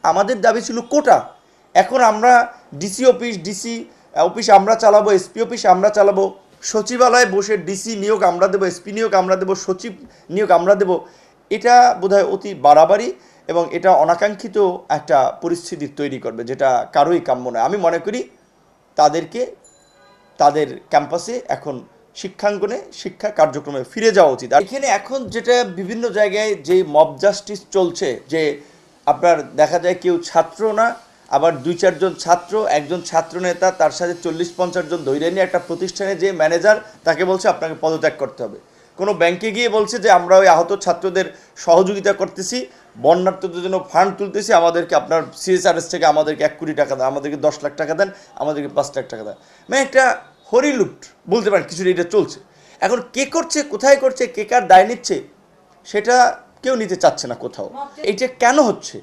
আমাদের দাবি ছিল কোটা। এখন আমরা ডিসি অফিস আমরা চালাবো, এসপি অফিস আমরা চালাবো, সচিবালয়ে বসে ডিসি নিয়োগ আমরা দেবো, এসপি নিয়োগ আমরা দেবো, সচিব নিয়োগ আমরা দেবো। এটা বোধহয় অতি বাড়াবাড়ি এবং এটা অনাকাঙ্ক্ষিত একটা পরিস্থিতি তৈরি করবে, যেটা কারোই কাম্য নয়। আমি মনে করি তাদেরকে তাদের ক্যাম্পাসে এখন শিক্ষাঙ্গনে শিক্ষা কার্যক্রমে ফিরে যাওয়া উচিত। আর এখানে এখন যেটা বিভিন্ন জায়গায় যে মব জাস্টিস চলছে, যে আপনার দেখা যায় কেউ ছাত্র না, আবার 2-4 জন ছাত্র, একজন ছাত্র নেতা তার সাথে 40-50 জন ধরে নিয়ে একটা প্রতিষ্ঠানে যে ম্যানেজার তাকে বলছে আপনাকে পদত্যাগ করতে হবে। কোনো ব্যাংকে গিয়ে বলছে যে আমরা ওই আহত ছাত্রদের সহযোগিতা করতেছি, বন্যার্থদের জন্য ফান্ড তুলতেছি, আমাদেরকে আপনার সিএসআরএস থেকে আমাদেরকে 1 কোটি টাকা দেন, আমাদেরকে 10 লাখ টাকা দেন, আমাদেরকে 5 লাখ টাকা দেন। মানে একটা হরিলুট বলতে পারেন, কিছুটা এটা চলছে। এখন কে করছে, কোথায় করছে, কে কার দায় নিচ্ছে, সেটা কেউ নিতে চাচ্ছে না কোথাও। এটা কেন হচ্ছে?